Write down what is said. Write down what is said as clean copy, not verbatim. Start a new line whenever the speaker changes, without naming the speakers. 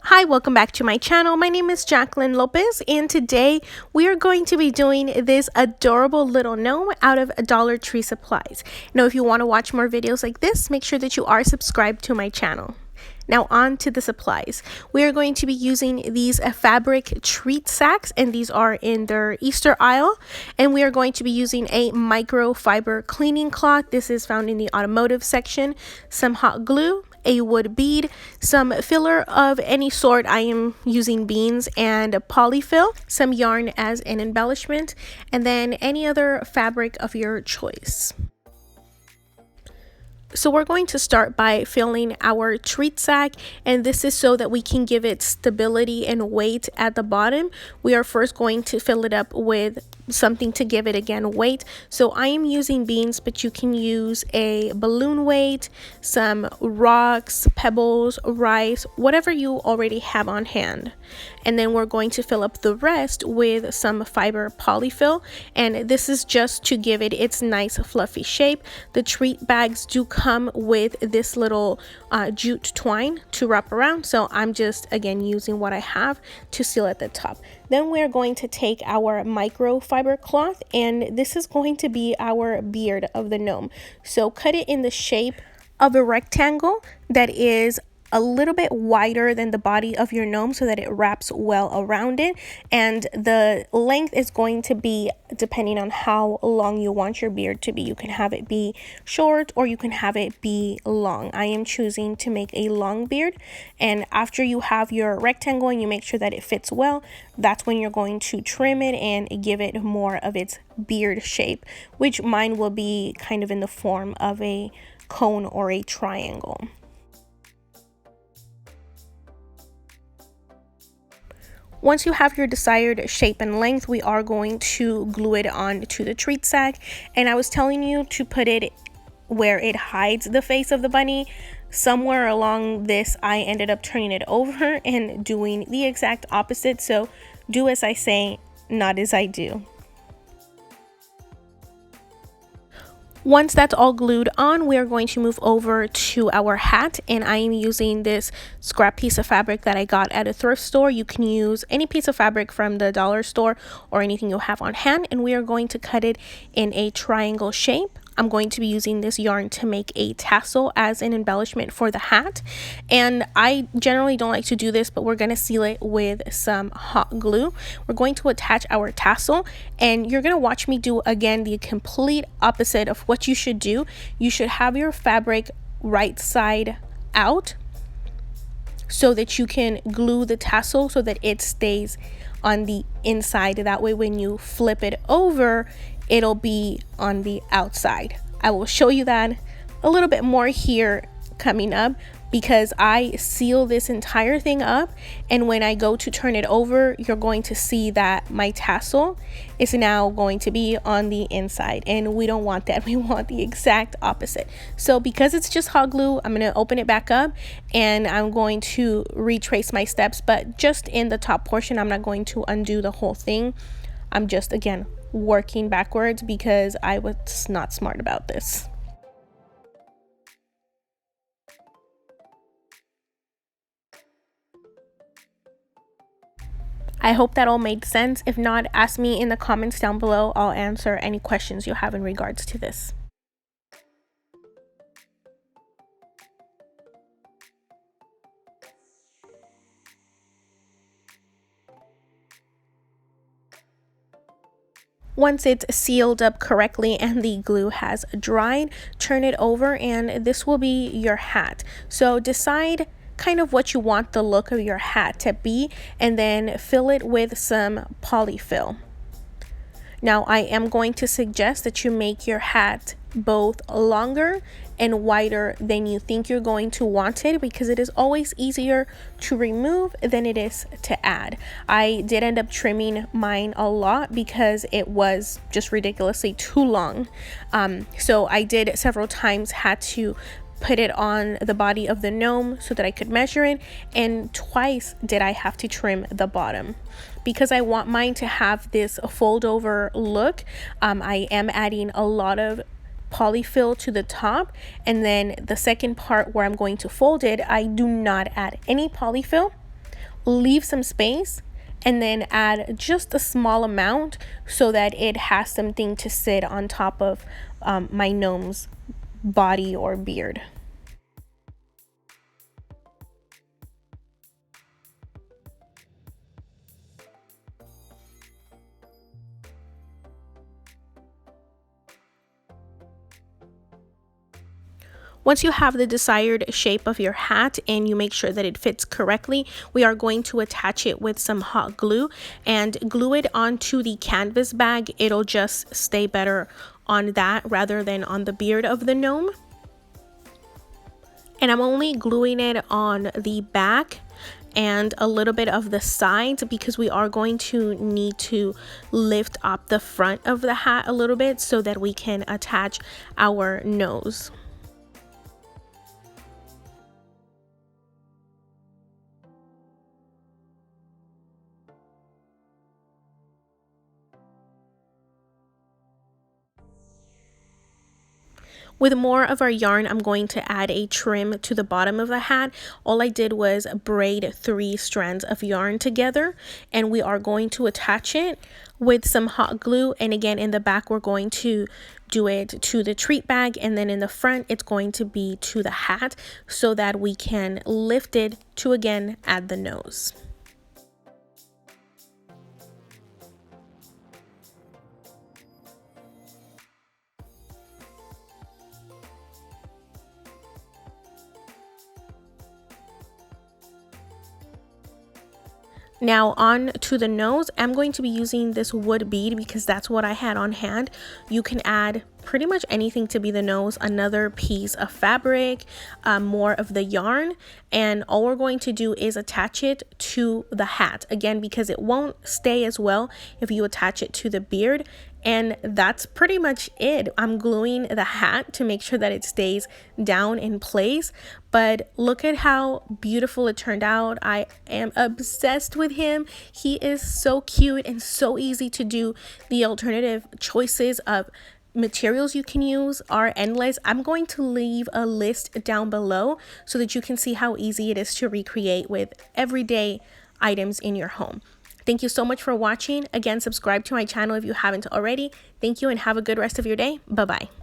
Hi, welcome back to my channel. My name is Jacqueline Lopez, and today we are going to be doing this adorable little gnome out of Dollar Tree supplies. Now, if you want to watch more videos like this, make sure that you are subscribed to my channel. Now on to the supplies. We are going to be using these fabric treat sacks, and these are in their Easter aisle. And we are going to be using a microfiber cleaning cloth. This is found in the automotive section. Some hot glue, a wood bead, some filler of any sort. I am using beans and polyfill, some yarn as an embellishment, and then any other fabric of your choice. So we're going to start by filling our treat sack, and this is so that we can give it stability and weight at the bottom. We are first going to fill it up with something to give it again weight. So I am using beans, but you can use a balloon weight, some rocks, pebbles, rice, whatever you already have on hand. And then we're going to fill up the rest with some fiber polyfill, and this is just to give it its nice fluffy shape. The treat bags do come with this little jute twine to wrap around, so I'm just again using what I have to seal at the top. Then we're going to take our microfiber cloth, and this is going to be our beard of the gnome. So cut it in the shape of a rectangle that is a little bit wider than the body of your gnome so that it wraps well around it, and the length is going to be depending on how long you want your beard to be. You can have it be short or you can have it be long. I am choosing to make a long beard, and after you have your rectangle and you make sure that it fits well, that's when you're going to trim it and give it more of its beard shape, which mine will be kind of in the form of a cone or a triangle. Once you have your desired shape and length, we are going to glue it on to the treat sack. And I was telling you to put it where it hides the face of the bunny. Somewhere along this, I ended up turning it over and doing the exact opposite. So do as I say, not as I do. Once that's all glued on, we are going to move over to our hat, and I am using this scrap piece of fabric that I got at a thrift store. You can use any piece of fabric from the dollar store or anything you'll have on hand, and we are going to cut it in a triangle shape. I'm going to be using this yarn to make a tassel as an embellishment for the hat, and I generally don't like to do this, but we're going to seal it with some hot glue. We're going to attach our tassel, and you're going to watch me do again the complete opposite of what you should do. You should have your fabric right side out so that you can glue the tassel so that it stays on the inside. That way when you flip it over, it'll be on the outside. I will show you that a little bit more here coming up, because I seal this entire thing up, and when I go to turn it over, you're going to see that my tassel is now going to be on the inside, and we don't want that. We want the exact opposite. So because it's just hot glue, I'm going to open it back up and I'm going to retrace my steps, but just in the top portion. I'm not going to undo the whole thing. I'm just again working backwards because I was not smart about this. I hope that all made sense. If not, ask me in the comments down below. I'll answer any questions you have in regards to this. Once it's sealed up correctly and the glue has dried, turn it over and this will be your hat. So decide kind of what you want the look of your hat to be, and then fill it with some polyfill. Now I am going to suggest that you make your hat both longer and wider than you think you're going to want it, because it is always easier to remove than it is to add. I did end up trimming mine a lot because it was just ridiculously too long. So I did several times had to put it on the body of the gnome so that I could measure it, and twice did I have to trim the bottom. Because I want mine to have this fold over look, I am adding a lot of polyfill to the top, and then the second part where I'm going to fold it, I do not add any polyfill. leave some space, and then add just a small amount so that it has something to sit on top of my gnome's body or beard. Once you have the desired shape of your hat and you make sure that it fits correctly, we are going to attach it with some hot glue and glue it onto the canvas bag. It'll just stay better on that rather than on the beard of the gnome. And I'm only gluing it on the back and a little bit of the sides because we are going to need to lift up the front of the hat a little bit so that we can attach our nose. With more of our yarn, I'm going to add a trim to the bottom of the hat. All I did was braid 3 strands of yarn together, and we are going to attach it with some hot glue. And again, in the back, we're going to do it to the treat bag, and then in the front, it's going to be to the hat so that we can lift it to again add the nose. Now on to the nose, I'm going to be using this wood bead because that's what I had on hand. You can add pretty much anything to be the nose, another piece of fabric, more of the yarn, and all we're going to do is attach it to the hat again because it won't stay as well if you attach it to the beard. And that's pretty much it. I'm gluing the hat to make sure that it stays down in place. But look at how beautiful it turned out. I am obsessed with him. He is so cute and so easy to do. The alternative choices of materials you can use are endless. I'm going to leave a list down below so that you can see how easy it is to recreate with everyday items in your home. Thank you so much for watching. Again, subscribe to my channel if you haven't already. Thank you and have a good rest of your day. Bye-bye.